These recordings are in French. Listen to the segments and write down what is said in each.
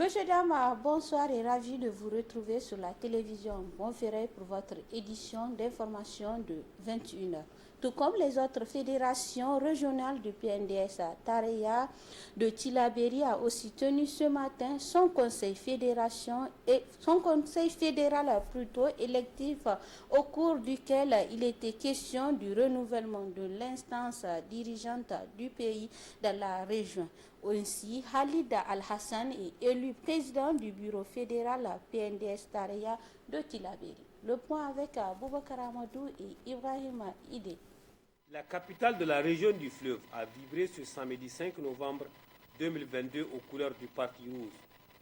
Monsieur Dama, bonsoir et ravi de vous retrouver sur la télévision Bonferré pour votre édition d'information de 21h. Tout comme les autres fédérations régionales du PNDS, Tareya de Tillabéri a aussi tenu ce matin son conseil fédéral plutôt électif au cours duquel il était question du renouvellement de l'instance dirigeante du pays dans la région. Ainsi, Halid Al-Hassan est élu président du bureau fédéral PNDS Tareya de Tillabéri. Le point avec Boubacar Amadou et Ibrahim Ide. La capitale de la région du fleuve a vibré ce samedi 5 novembre 2022 aux couleurs du Parti rouge.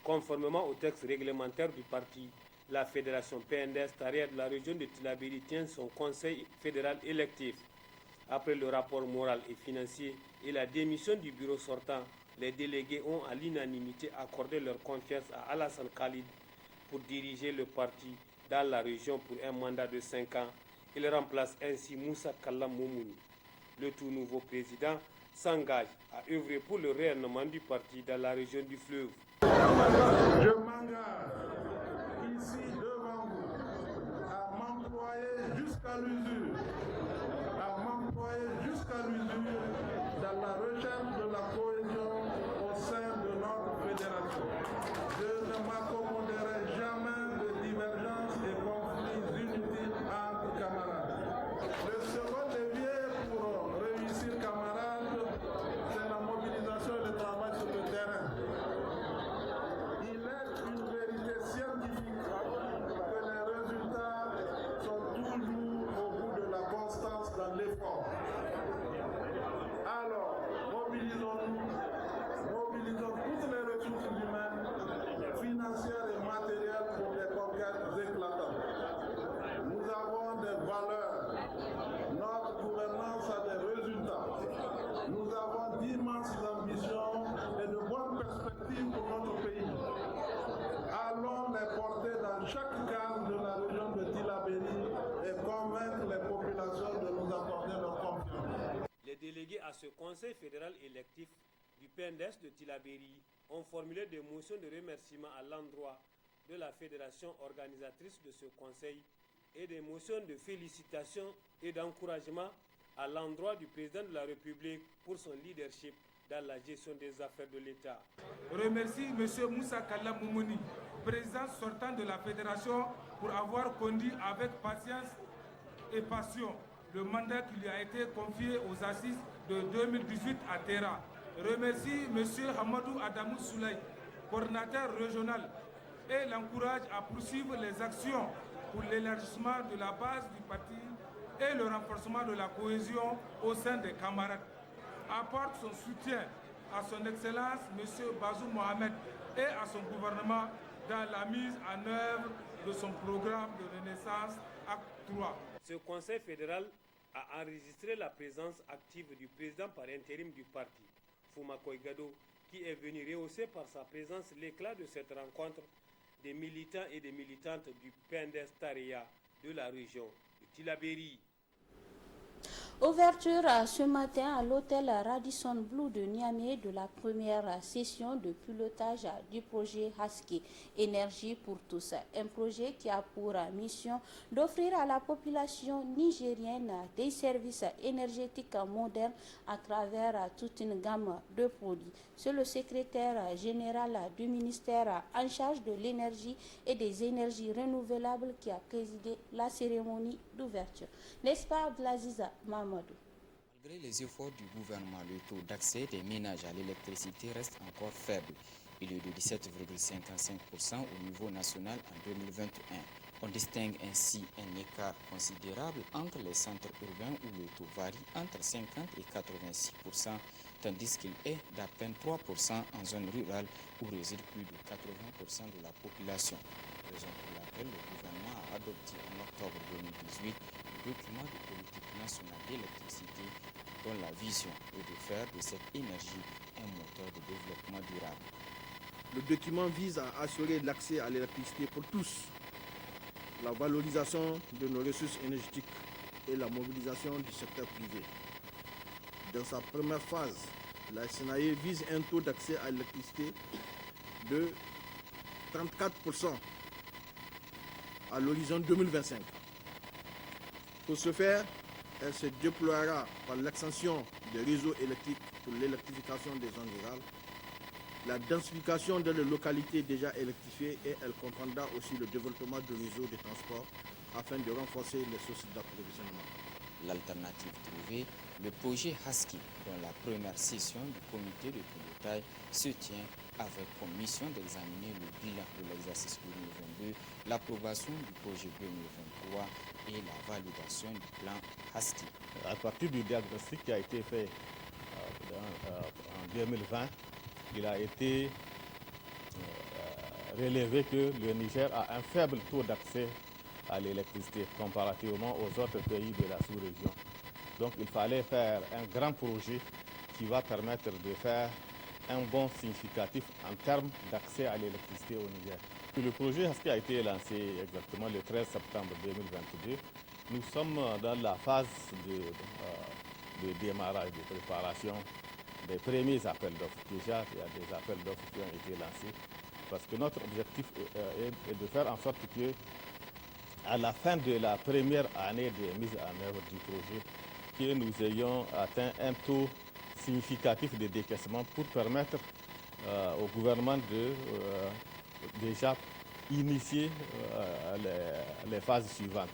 Conformément au texte réglementaire du parti, la fédération PNDS Tareya de la région de Tillabéri tient son conseil fédéral électif. Après le rapport moral et financier et la démission du bureau sortant, les délégués ont à l'unanimité accordé leur confiance à Alassane Khalid pour diriger le parti dans la région pour un mandat de 5 ans. Il remplace ainsi Moussa Kalla Moumouni. Le tout nouveau président s'engage à œuvrer pour le rayonnement du parti dans la région du fleuve. Je m'engage ici devant vous à m'employer jusqu'à l'usure, dans la recherche de la cohésion au sein de notre fédération. Je ne m'accommoderai jamais de divergences et conflits inutiles entre camarades. Le second levier pour réussir, camarades, c'est la mobilisation et le travail sur le terrain. Il est une vérité scientifique que les résultats sont toujours au bout de la constance dans l'effort. Alors, mobilisons toutes les ressources humaines, financières et matérielles pour des conquêtes éclatantes. Nous avons des valeurs, notre gouvernance a des résultats. Nous avons d'immenses ambitions et de bonnes perspectives pour notre pays. Allons les porter dans chaque case de la région de Tillabéri et convaincre les populations de nous accorder leur confiance. Les délégués à ce conseil fédéral électif du PNDS de Tillabéri ont formulé des motions de remerciement à l'endroit de la fédération organisatrice de ce conseil et des motions de félicitations et d'encouragement à l'endroit du président de la République pour son leadership dans la gestion des affaires de l'État. Remercie M. Moussa Kalla Moumouni, président sortant de la fédération, pour avoir conduit avec patience et passion le mandat qui lui a été confié aux assises de 2018 à Terra. Remercie M. Hamadou Adamou Souley, coordinateur régional, et l'encourage à poursuivre les actions pour l'élargissement de la base du parti et le renforcement de la cohésion au sein des camarades. Apporte son soutien à son Excellence M. Bazoum Mohamed et à son gouvernement dans la mise en œuvre de son programme de renaissance Acte 3. Ce conseil fédéral a enregistré la présence active du président par intérim du parti, Fouma Koigado, qui est venu rehausser par sa présence l'éclat de cette rencontre des militants et des militantes du PNDS Tareya de la région de Tillabéri. Ouverture ce matin à l'hôtel Radisson Blu de Niamey de la première session de pilotage du projet Husky Énergie pour tous, un projet qui a pour mission d'offrir à la population nigérienne des services énergétiques modernes à travers toute une gamme de produits. C'est le secrétaire général du ministère en charge de l'énergie et des énergies renouvelables qui a présidé la cérémonie d'ouverture. N'est-ce pas, Abdelaziz Mamadou? Malgré les efforts du gouvernement, le taux d'accès des ménages à l'électricité reste encore faible. Il est de 17,55% au niveau national en 2021. On distingue ainsi un écart considérable entre les centres urbains où le taux varie entre 50 et 86%, tandis qu'il est d'à peine 3% en zone rurale où réside plus de 80% de la population. Raison pour laquelle le gouvernement a adopté en octobre 2018 le document de politique nationale d'électricité dont la vision est de faire de cette énergie un moteur de développement durable. Le document vise à assurer l'accès à l'électricité pour tous, la valorisation de nos ressources énergétiques et la mobilisation du secteur privé. Dans sa première phase, la SNAE vise un taux d'accès à l'électricité de 34% à l'horizon 2025. Pour ce faire, elle se déploiera par l'extension des réseaux électriques pour l'électrification des zones rurales, la densification dans les localités déjà électrifiées et elle comprendra aussi le développement de réseaux de transport afin de renforcer les sources d'approvisionnement. L'alternative trouvée, le projet Husky, dont la première session du comité de pilotage se tient avec comme mission d'examiner le bilan de l'exercice 2022, l'approbation du projet 2023 et la validation du plan Husky. À partir du diagnostic qui a été fait en 2020, il a été relevé que le Niger a un faible taux d'accès à l'électricité comparativement aux autres pays de la sous-région. Donc il fallait faire un grand projet qui va permettre de faire un bond significatif en termes d'accès à l'électricité au Niger. Le projet Husky a été lancé exactement le 13 septembre 2022. Nous sommes dans la phase de démarrage, de préparation des premiers appels d'offres. Déjà, il y a des appels d'offres qui ont été lancés parce que notre objectif est de faire en sorte que à la fin de la première année de mise en œuvre du projet, que nous ayons atteint un taux significatif de décaissement pour permettre au gouvernement de déjà initier les phases suivantes.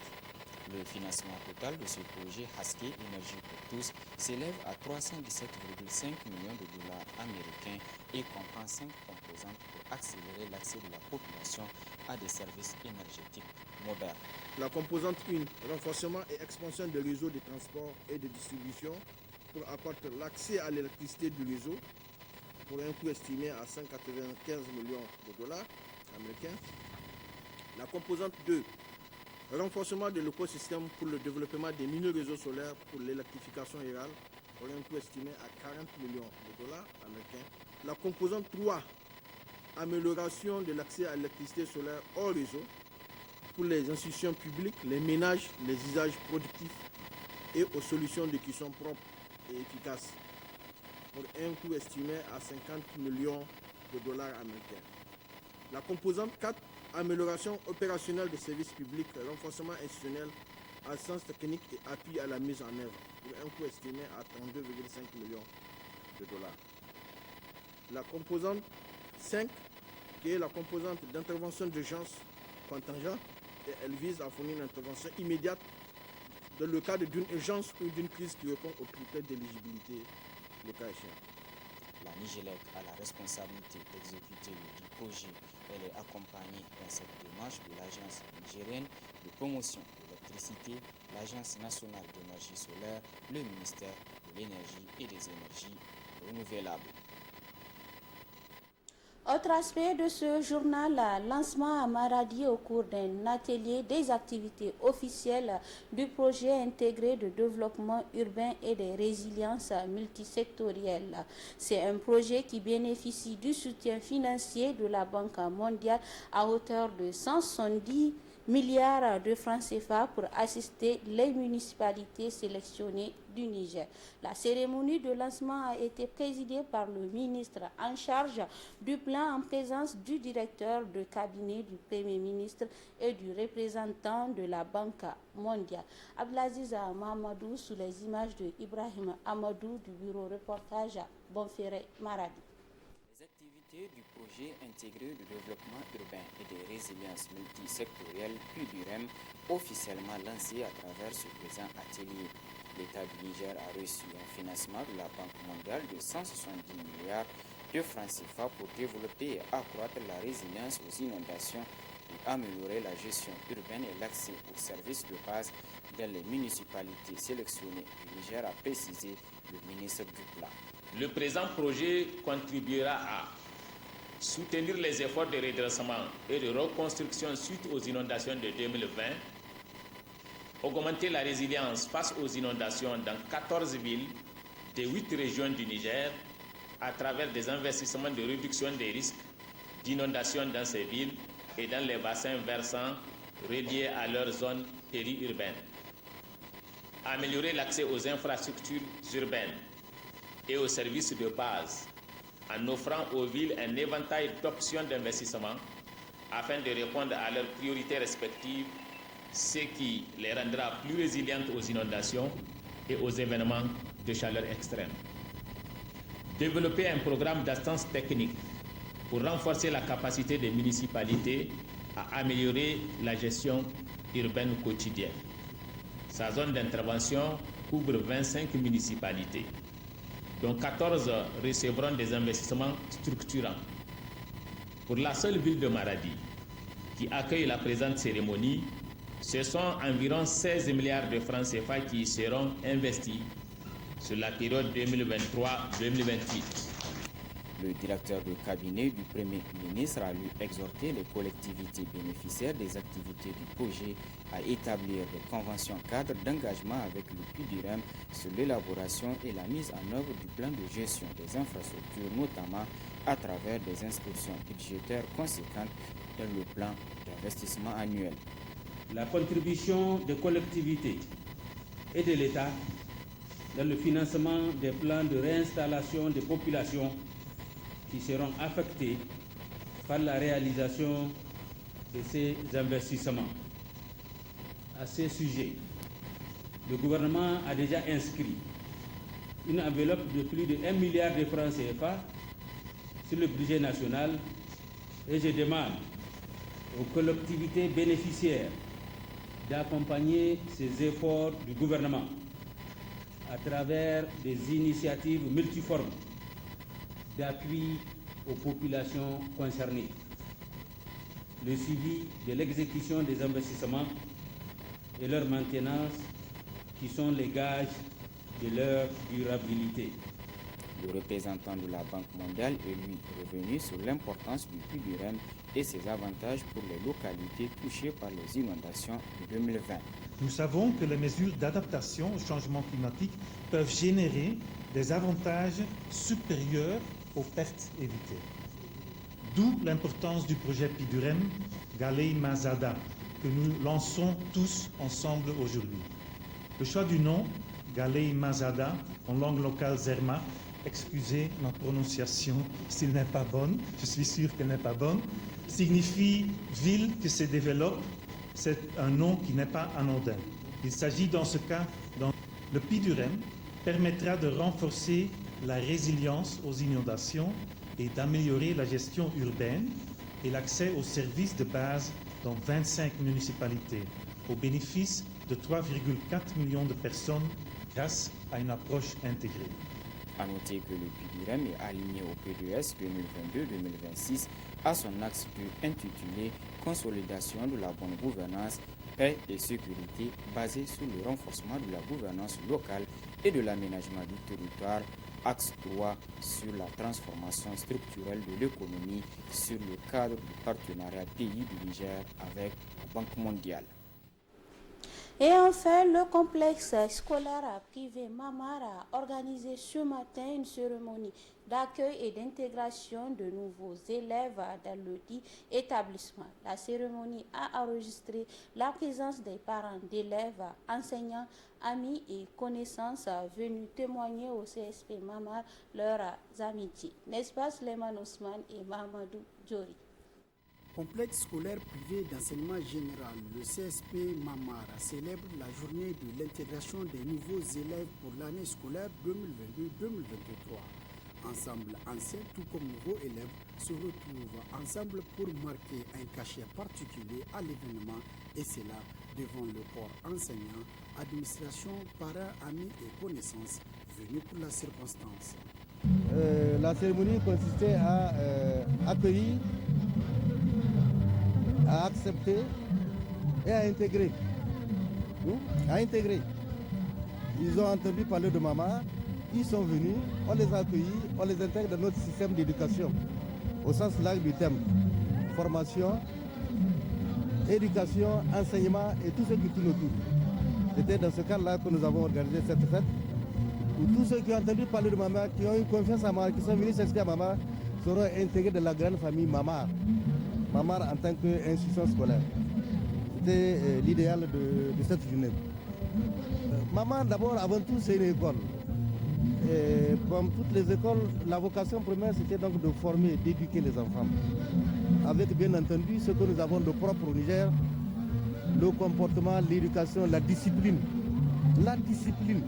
Le financement total de ce projet Husky Énergie pour tous s'élève à 317,5 millions de dollars américains et comprend 5 composantes pour accélérer l'accès de la population à des services énergétiques modernes. La composante 1, renforcement et expansion des réseaux de transport et de distribution pour accroître l'accès à l'électricité du réseau pour un coût estimé à 195 millions de dollars américains. La composante 2, renforcement de l'écosystème pour le développement des mini-réseaux solaires pour l'électrification rurale pour un coût estimé à 40 millions de dollars américains. La composante 3, amélioration de l'accès à l'électricité solaire hors réseau pour les institutions publiques, les ménages, les usages productifs et aux solutions de cuisson propres et efficaces pour un coût estimé à 50 millions de dollars américains. La composante 4, amélioration opérationnelle des services publics, renforcement institutionnel, assistance technique et appui à la mise en œuvre pour un coût estimé à 32,5 millions de dollars. La composante 5, qui est la composante d'intervention d'urgence contingent, et elle vise à fournir une intervention immédiate dans le cadre d'une urgence ou d'une crise qui répond aux critères d'éligibilité le cas échéant. La Nigélec a la responsabilité d'exécuter le projet. Elle est accompagnée dans cette démarche de l'Agence nigérienne de promotion de l'électricité, l'Agence nationale d'énergie solaire, le ministère de l'énergie et des énergies renouvelables. Autre aspect de ce journal, lancement à Maradi au cours d'un atelier des activités officielles du projet intégré de développement urbain et de résilience multisectorielle. C'est un projet qui bénéficie du soutien financier de la Banque mondiale à hauteur de 170 milliards de francs CFA pour assister les municipalités sélectionnées du Niger. La cérémonie de lancement a été présidée par le ministre en charge du plan en présence du directeur de cabinet du Premier ministre et du représentant de la Banque mondiale. Abdelaziz Mahamadou sous les images de Ibrahim Amadou du bureau reportage Bonferré Maradi. Du projet intégré de développement urbain et de résilience multisectorielle PUDUREM officiellement lancé à travers ce présent atelier. L'État du Niger a reçu un financement de la Banque mondiale de 170 milliards de francs CFA pour développer et accroître la résilience aux inondations et améliorer la gestion urbaine et l'accès aux services de base dans les municipalités sélectionnées du Niger, a précisé le ministre du Plan. Le présent projet contribuera à soutenir les efforts de redressement et de reconstruction suite aux inondations de 2020, augmenter la résilience face aux inondations dans 14 villes des 8 régions du Niger à travers des investissements de réduction des risques d'inondation dans ces villes et dans les bassins versants reliés à leurs zones périurbaines, améliorer l'accès aux infrastructures urbaines et aux services de base en offrant aux villes un éventail d'options d'investissement afin de répondre à leurs priorités respectives, ce qui les rendra plus résilientes aux inondations et aux événements de chaleur extrême. Développer un programme d'assistance technique pour renforcer la capacité des municipalités à améliorer la gestion urbaine quotidienne. Sa zone d'intervention couvre 25 municipalités, dont 14 recevront des investissements structurants. Pour la seule ville de Maradi, qui accueille la présente cérémonie, ce sont environ 16 milliards de francs CFA qui y seront investis sur la période 2023-2028. Le directeur de cabinet du Premier ministre a lui exhorté les collectivités bénéficiaires des activités du projet à établir des conventions cadres d'engagement avec le PIDUREM sur l'élaboration et la mise en œuvre du plan de gestion des infrastructures, notamment à travers des inscriptions budgétaires conséquentes dans le plan d'investissement annuel. La contribution des collectivités et de l'État dans le financement des plans de réinstallation des populations qui seront affectés par la réalisation de ces investissements. À ce sujet, le gouvernement a déjà inscrit une enveloppe de plus de 1 milliard de francs CFA sur le budget national et je demande aux collectivités bénéficiaires d'accompagner ces efforts du gouvernement à travers des initiatives multiformes d'appui aux populations concernées, le suivi de l'exécution des investissements et leur maintenance qui sont les gages de leur durabilité. Le représentant de la Banque mondiale est lui revenu sur l'importance du PIDUREM et ses avantages pour les localités touchées par les inondations de 2020. Nous savons que les mesures d'adaptation au changement climatique peuvent générer des avantages supérieurs aux pertes évitées. D'où l'importance du projet PIDUREM Galei Mazada que nous lançons tous ensemble aujourd'hui. Le choix du nom, Galei Mazada, en langue locale Zerma, excusez ma prononciation s'il n'est pas bonne, je suis sûr qu'elle n'est pas bonne, signifie ville qui se développe. C'est un nom qui n'est pas anodin. Il s'agit dans ce cas, le PIDUREM permettra de renforcer la résilience aux inondations et d'améliorer la gestion urbaine et l'accès aux services de base dans 25 municipalités, au bénéfice de 3,4 millions de personnes grâce à une approche intégrée. A noter que le PIDUREM est aligné au PDS 2022-2026 à son axe intitulé « Consolidation de la bonne gouvernance, paix et sécurité basée sur le renforcement de la gouvernance locale et de l'aménagement du territoire », axe 3 sur la transformation structurelle de l'économie sur le cadre du partenariat pays du Niger avec la Banque mondiale. Et enfin, le complexe scolaire privé Mamar a organisé ce matin une cérémonie d'accueil et d'intégration de nouveaux élèves dans le dit établissement. La cérémonie a enregistré la présence des parents d'élèves, enseignants, amis et connaissances venus témoigner au CSP Mamar leurs amitiés. N'est-ce pas Suleiman Ousmane et Mahamadou Djori? Complexe scolaire privé d'enseignement général, le CSP Mamar célèbre la journée de l'intégration des nouveaux élèves pour l'année scolaire 2022-2023. Ensemble, anciens tout comme nouveaux élèves se retrouvent ensemble pour marquer un cachet particulier à l'événement et c'est là devant le corps enseignant, administration, parents, amis et connaissances venus pour la circonstance. La cérémonie consistait à accueillir, à accepter et à intégrer. Ils ont entendu parler de Mamar, ils sont venus, on les a accueillis, on les intègre dans notre système d'éducation, au sens large du terme. Formation, éducation, enseignement et tout ce qui tourne autour. C'était dans ce cadre-là que nous avons organisé cette fête, où tous ceux qui ont entendu parler de Mamar, qui ont eu confiance en Mamar, qui sont venus s'inscrire à Mamar, seront intégrés dans la grande famille Mamar. Mamar en tant qu'institution scolaire. C'était l'idéal de cette journée. Mamar, d'abord, avant tout, c'est une école. Et comme toutes les écoles, la vocation première, c'était donc de former, d'éduquer les enfants. avec bien entendu ce que nous avons de propre au Niger, le comportement, l'éducation, la discipline. La discipline.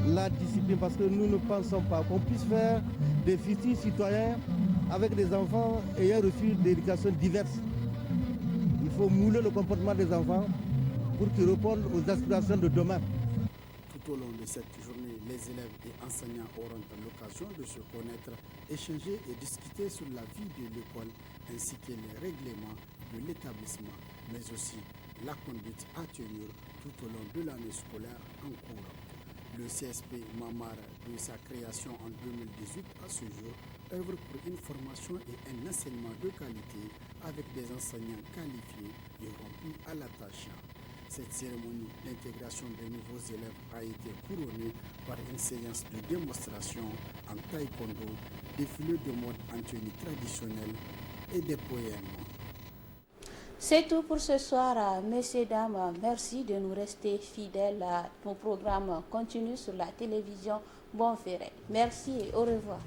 La discipline, parce que nous ne pensons pas qu'on puisse faire des futurs citoyens avec des enfants ayant reçu des éducations diverses. Il faut mouler le comportement des enfants pour qu'ils répondent aux aspirations de demain. Tout au long de cette journée, les élèves et enseignants auront l'occasion de se connaître, échanger et discuter sur la vie de l'école ainsi que les règlements de l'établissement, mais aussi la conduite à tenir tout au long de l'année scolaire en cours. Le CSP Mamar, de sa création en 2018 à ce jour, œuvre pour une formation et un enseignement de qualité avec des enseignants qualifiés et rompus à la tâche. Cette cérémonie d'intégration des nouveaux élèves a été couronnée par une séance de démonstration en taekwondo, défilé de mode en tenue traditionnelle et des poèmes. C'est tout pour ce soir, messieurs, dames. Merci de nous rester fidèles. Nos programmes continuent sur la télévision Bonferré. Merci et au revoir.